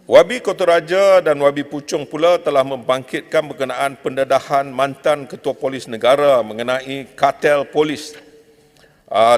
Wabi Kota Raja dan Wabi Puchong pula telah membangkitkan berkenaan pendedahan mantan Ketua Polis Negara mengenai kartel polis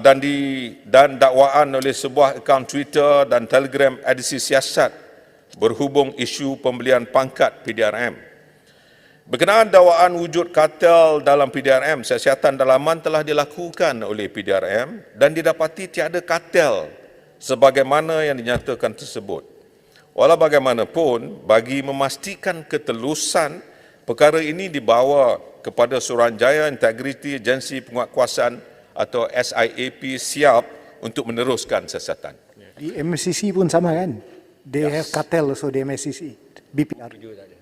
dan dakwaan oleh sebuah akaun Twitter dan Telegram edisi siasat berhubung isu pembelian pangkat PDRM. Berkenaan dakwaan wujud kartel dalam PDRM, siasatan dalaman telah dilakukan oleh PDRM dan didapati tiada kartel sebagaimana yang dinyatakan tersebut. Walau bagaimanapun, bagi memastikan ketelusan, perkara ini dibawa kepada Suruhanjaya Integriti Agensi Penguatkuasaan atau SIAP siap untuk meneruskan siasatan. Di MSCC pun sama kan? They have cartel also di MSCC, BPR.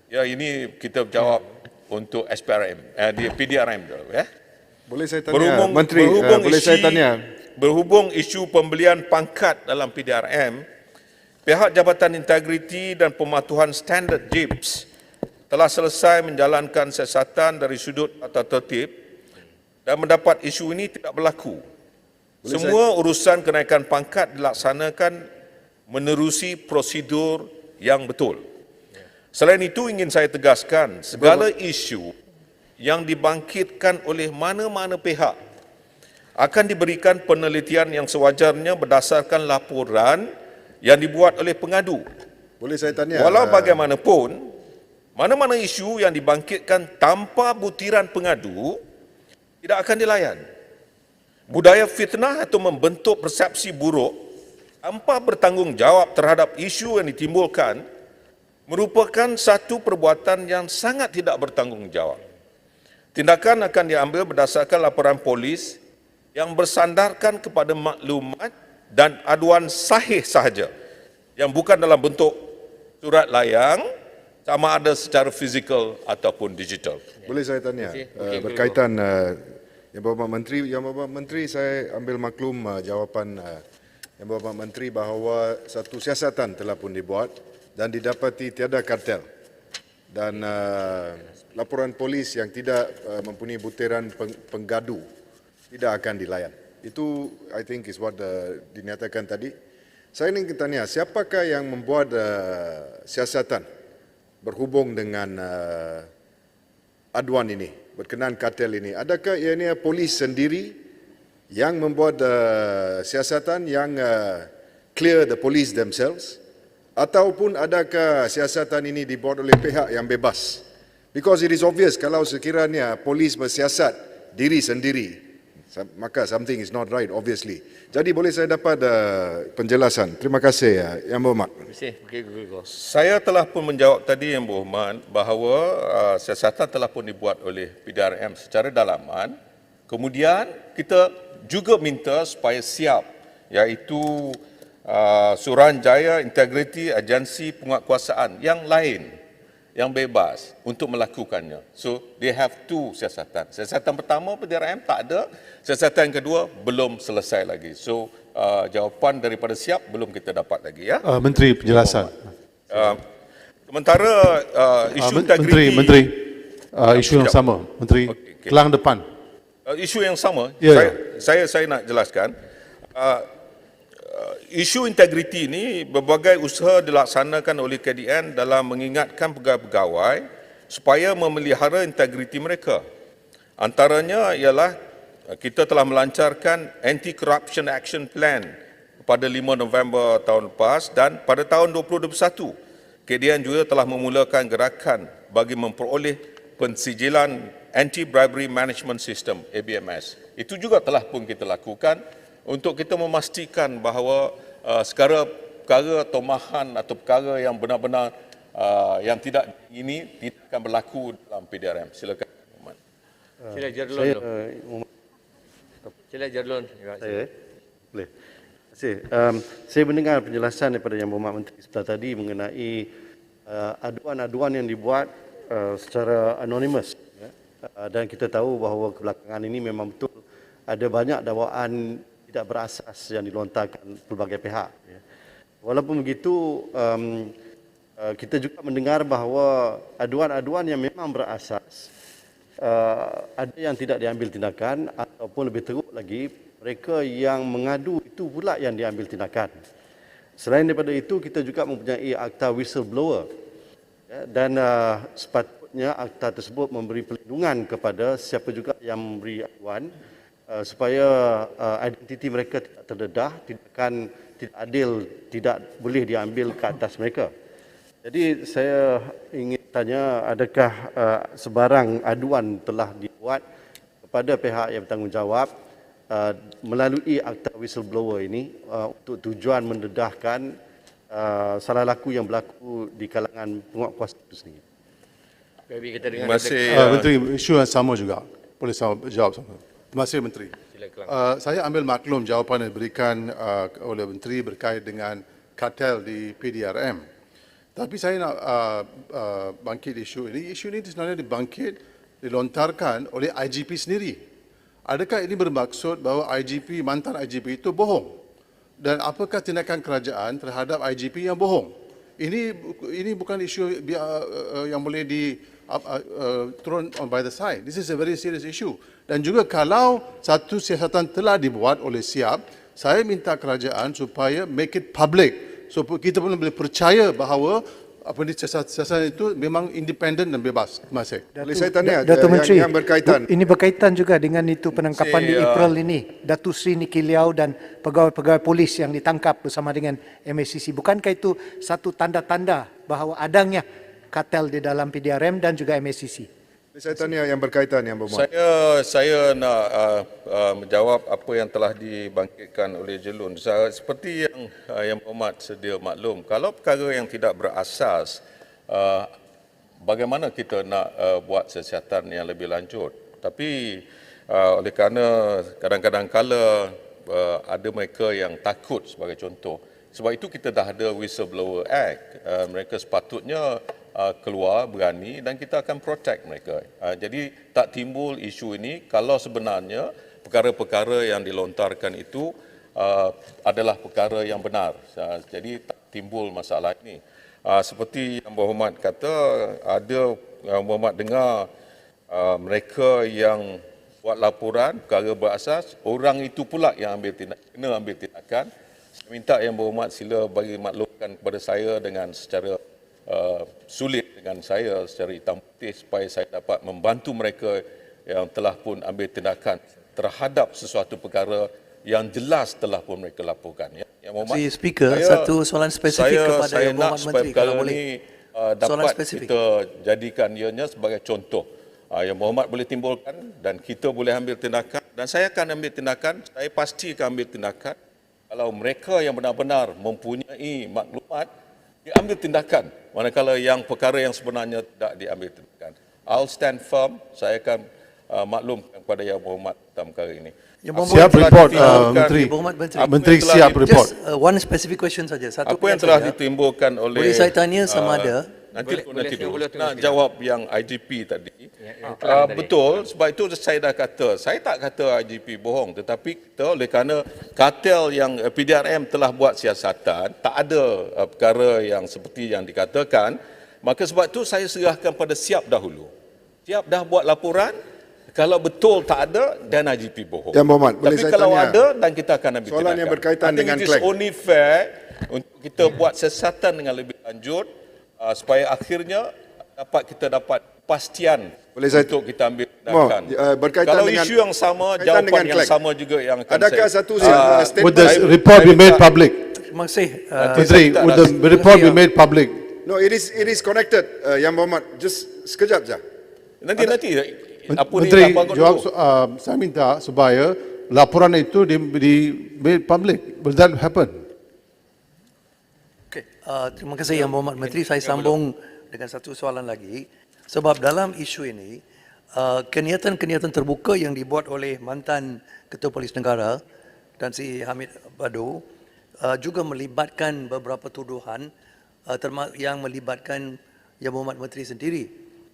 Ya, ini kita jawab untuk SPRM, di PDRM dulu ya. Boleh saya tanya, Menteri, boleh saya tanya? Berhubung isu pembelian pangkat dalam PDRM, pihak Jabatan Integriti dan Pematuhan Standard JIPS telah selesai menjalankan siasatan dari sudut tata tertib dan mendapat isu ini tidak berlaku. Semua urusan kenaikan pangkat dilaksanakan menerusi prosedur yang betul. Selain itu ingin saya tegaskan, segala isu yang dibangkitkan oleh mana-mana pihak akan diberikan penelitian yang sewajarnya berdasarkan laporan yang dibuat oleh pengadu. Boleh saya tanya? Walau bagaimanapun, mana-mana isu yang dibangkitkan tanpa butiran pengadu tidak akan dilayan. Budaya fitnah atau membentuk persepsi buruk tanpa bertanggungjawab terhadap isu yang ditimbulkan merupakan satu perbuatan yang sangat tidak bertanggungjawab. Tindakan akan diambil berdasarkan laporan polis yang bersandarkan kepada maklumat dan aduan sahih sahaja yang bukan dalam bentuk surat layang sama ada secara fizikal ataupun digital. Boleh saya tanya berkaitan yang Bapak Menteri, saya ambil maklum jawapan yang Bapak Menteri bahawa satu siasatan telah pun dibuat dan didapati tiada kartel dan laporan polis yang tidak mempunyai butiran penggadu tidak akan dilayan. Itu I think is what dinyatakan tadi. Saya ingin tanya, siapakah yang membuat siasatan berhubung dengan aduan ini, berkenaan kartel ini? Adakah ianya polis sendiri yang membuat siasatan yang clear the police themselves? Ataupun adakah siasatan ini dibuat oleh pihak yang bebas? Because it is obvious kalau sekiranya polis bersiasat diri sendiri, maka something is not right, obviously. Jadi boleh saya dapat penjelasan? Terima kasih, Yang Berhormat. Saya telah pun menjawab tadi, Yang Berhormat, bahawa siasatan telah pun dibuat oleh PDRM secara dalaman. Kemudian kita juga minta supaya siap, iaitu Suruhanjaya Integriti Agensi Penguatkuasaan yang lain, yang bebas untuk melakukannya. So, they have two siasatan. Siasatan pertama PDRM tak ada, siasatan yang kedua belum selesai lagi. So, jawapan daripada siap belum kita dapat lagi ya. Menteri penjelasan. Sementara isu integriti... Menteri, isu yang sama. Menteri, okay. Kelang depan. Isu yang sama, Yeah. saya nak jelaskan. Isu integriti ini berbagai usaha dilaksanakan oleh KDN dalam mengingatkan pegawai-pegawai supaya memelihara integriti mereka. Antaranya ialah kita telah melancarkan Anti-Corruption Action Plan pada 5 November tahun lepas dan pada tahun 2021 KDN juga telah memulakan gerakan bagi memperoleh pensijilan Anti-Bribery Management System ABMS. Itu juga telah pun kita lakukan untuk kita memastikan bahawa perkara tomahan atau perkara yang benar-benar yang tidak ini tidak akan berlaku dalam PDRM. Silakan. Sila Jarlon. Sila Jarlon. Boleh. Terima kasih. Saya mendengar penjelasan daripada Yang Berhormat Menteri sebentar tadi mengenai aduan-aduan yang dibuat secara anonymous. Dan kita tahu bahawa kebelakangan ini memang betul ada banyak dakwaan tidak berasas yang dilontarkan pelbagai pihak. Walaupun begitu, kita juga mendengar bahawa aduan-aduan yang memang berasas, ada yang tidak diambil tindakan ataupun lebih teruk lagi, mereka yang mengadu itu pula yang diambil tindakan. Selain daripada itu, kita juga mempunyai akta whistleblower. Dan sepatutnya akta tersebut memberi perlindungan kepada siapa juga yang memberi aduan supaya identiti mereka tidak terdedah, tidak adil, tidak boleh diambil ke atas mereka. Jadi saya ingin tanya, adakah sebarang aduan telah dibuat kepada pihak yang bertanggungjawab melalui akta whistleblower ini untuk tujuan mendedahkan salah laku yang berlaku di kalangan penguatkuasa itu sendiri? Baik, kita dengar Terima kasih. Menteri, isu yang sama juga. Boleh saya jawab sama? Terima kasih, Menteri. Silakan. Saya ambil maklum jawapan yang diberikan oleh Menteri berkait dengan kartel di PDRM. Tapi saya nak bangkit isu ini. Isu ini sebenarnya dilontarkan oleh IGP sendiri. Adakah ini bermaksud bahawa mantan IGP itu bohong? Dan apakah tindakan kerajaan terhadap IGP yang bohong? Ini bukan isu yang boleh thrown on by the side. This is a very serious issue. Dan juga kalau satu siasatan telah dibuat oleh SIAP, saya minta kerajaan supaya make it public. So kita pun boleh percaya bahawa siasatan itu memang independen dan bebas. Terima kasih. Boleh saya tanya Datuk Menteri, yang berkaitan? ini berkaitan juga dengan itu penangkapan di April ini. Datuk Sri Niki Liao dan pegawai-pegawai polis yang ditangkap bersama dengan MACC. Bukankah itu satu tanda-tanda bahawa adanya kartel di dalam PDRM dan juga MACC? Boleh saya tanya yang berkaitan, Yang Berhormat? Saya nak menjawab apa yang telah dibangkitkan oleh Jelun. Seperti yang Berhormat sedia maklum, kalau perkara yang tidak berasas, bagaimana kita nak buat siasatan yang lebih lanjut? Tapi oleh kerana kadang-kadang kala ada mereka yang takut sebagai contoh. Sebab itu kita dah ada Whistleblower Act. Mereka sepatutnya keluar berani dan kita akan protect mereka. Jadi tak timbul isu ini kalau sebenarnya perkara-perkara yang dilontarkan itu adalah perkara yang benar. Jadi tak timbul masalah ini. Seperti Yang Berhormat kata, ada Yang Berhormat dengar mereka yang buat laporan perkara berasas, orang itu pula yang kena ambil tindakan. Saya minta Yang Berhormat sila bagi maklumkan kepada saya dengan secara sulit dengan saya secara hitam putih supaya saya dapat membantu mereka yang telah pun ambil tindakan terhadap sesuatu perkara yang jelas telah pun mereka laporkan. Ya. Yang Berhormat, Speaker, satu soalan spesifik kepada Yang Berhormat Menteri, kalau boleh. Dapat kita jadikan ianya sebagai contoh. Yang Berhormat boleh timbulkan dan kita boleh ambil tindakan dan saya akan ambil tindakan, saya pasti akan ambil tindakan kalau mereka yang benar-benar mempunyai maklumat diambil tindakan, manakala yang perkara yang sebenarnya tidak diambil tindakan. I'll stand firm, saya akan maklumkan kepada Yang Berhormat tentang perkara ini. Siap report, Menteri. Yang Berhormat Menteri. Menteri siap report. Just one specific question saja. Satu Apa yang telah ditimbulkan oleh... Boleh saya tanya sama ada? Nanti dulu. boleh Nak tengok jawab yang IGP tadi. tadi. Betul, sebab itu saya dah kata. Saya tak kata IGP bohong, tetapi kita oleh kerana kartel yang PDRM telah buat siasatan, tak ada perkara yang seperti yang dikatakan, maka sebab itu saya serahkan pada SIAP dahulu. SIAP dah buat laporan, kalau betul tak ada, dan IGP bohong. Yang Berhormat, boleh Tapi saya kalau tanya? ada, dan kita akan ambil Soalan tindakan. yang berkaitan I think dengan it is Klang. only fair untuk kita buat siasatan dengan lebih lanjut, supaya akhirnya kita dapat kepastian Boleh saya- untuk kita ambil tindakan. berkaitan Kalau dengan- isu yang sama, berkaitan jawapan dengan yang Klang. sama juga yang akan Adakah saya... satu statement? Would the report be made public? Terima kasih. Menteri, would the report be made public? No, it is connected. Yang Berhormat, just sekejap saja. Nanti apa ni Menteri, apa kau jawab, dulu? saya minta supaya laporan itu di made public. Will that happen? Okay. Terima kasih Yang Berhormat Menteri. Saya sambung dengan satu soalan lagi. Sebab dalam isu ini, kenyataan-kenyataan terbuka yang dibuat oleh mantan Ketua Polis Negara dan si Hamid Badu juga melibatkan beberapa tuduhan yang melibatkan Yang Berhormat Menteri sendiri.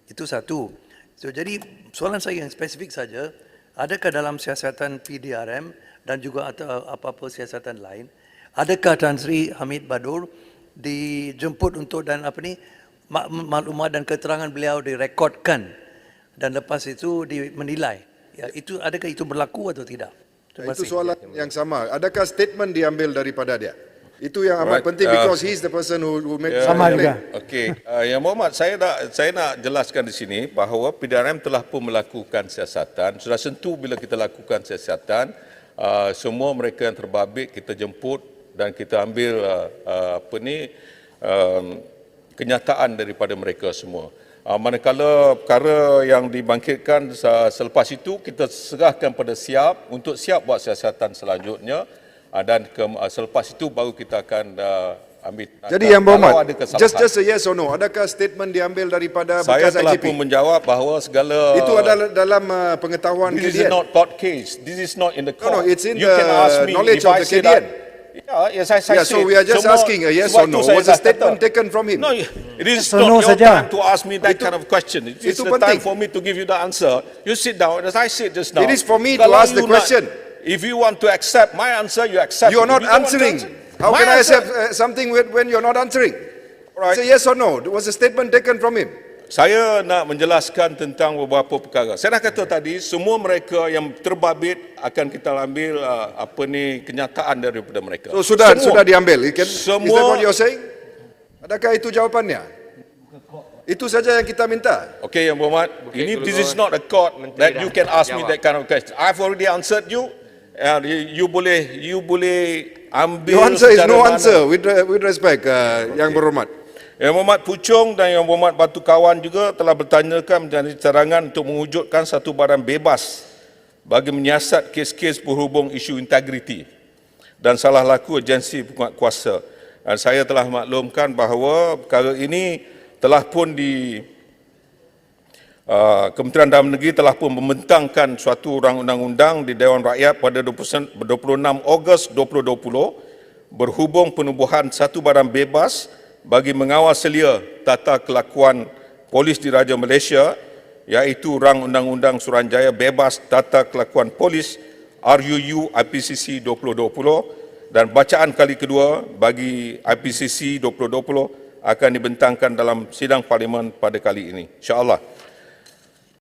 Itu satu. So, jadi soalan saya yang spesifik saja, adakah dalam siasatan PDRM dan juga apa-apa siasatan lain, adakah Tan Sri Hamid Badur dijemput untuk dan maklumat dan keterangan beliau direkodkan dan lepas itu menilai? Ya, adakah itu berlaku atau tidak? Terima Itu kasih. soalan yang sama. Adakah statement diambil daripada dia? Itu yang amat Alright, penting because he is the person who made Sama the juga. claim. Okey, Yang Berhormat, saya nak jelaskan di sini bahawa PDRM telah pun melakukan siasatan. Sudah tentu bila kita lakukan siasatan, semua mereka yang terbabit kita jemput dan kita ambil kenyataan daripada mereka semua. Manakala perkara yang dibangkitkan selepas itu kita serahkan pada SIAP untuk siap buat siasatan selanjutnya. Dan selepas itu baru kita akan ambil. Jadi Yang kalau Berhormat, ada kesalahan. just a yes or no, adakah statement diambil daripada Saya bekas telah IGP? pun menjawab bahawa segala Itu adalah dalam pengetahuan this is KDN. not court case. This is not in the No, court. it's in You the can ask me knowledge if of I the say KDN. that. Yeah, yes, I Yeah, so said. we are just Semua- asking a yes sebab or tu no. saya Was a dah statement kata. taken from him? No, it is So not no your saja. time to ask me that kind of question. It's itu the penting. time for me to give you the answer. You sit down, as I said just now. It is for me to Kalau ask the you nak- question. If you want to accept my answer, you accept. You are it. not If you don't want to answering. answer- How my can I answer- accept something when you're not answering? Right. It's a yes or no. Was a statement taken from him? Saya nak menjelaskan tentang beberapa perkara. Saya dah kata tadi, semua mereka yang terbabit akan kita ambil kenyataan daripada mereka. So sudah Semua. diambil. Is that Semua- what you're saying? Adakah itu jawapannya? Itu saja yang kita minta. Okay, Yang Berhormat, this is not a court Menteri that dah you can ask me jawab. that kind of question. I've already answered you. You boleh ambil Your answer is secara no mana. answer with respect, Yang Berhormat. Yang Berhormat Puchong dan Yang Berhormat Batu Kawan juga telah bertanyakan menjadi cadangan untuk mewujudkan satu badan bebas bagi menyiasat kes-kes berhubung isu integriti dan salah laku agensi penguatkuasa. Dan saya telah maklumkan bahawa perkara ini telah pun Kementerian Dalam Negeri telah pun membentangkan suatu rang undang-undang di Dewan Rakyat pada 26 Ogos 2020 berhubung penubuhan satu badan bebas bagi mengawal selia tata kelakuan polis di Raja Malaysia, iaitu rang undang-undang Suruhanjaya Bebas Tata Kelakuan Polis RUU IPCC 2020 dan bacaan kali kedua bagi IPCC 2020 akan dibentangkan dalam sidang parlimen pada kali ini. InsyaAllah.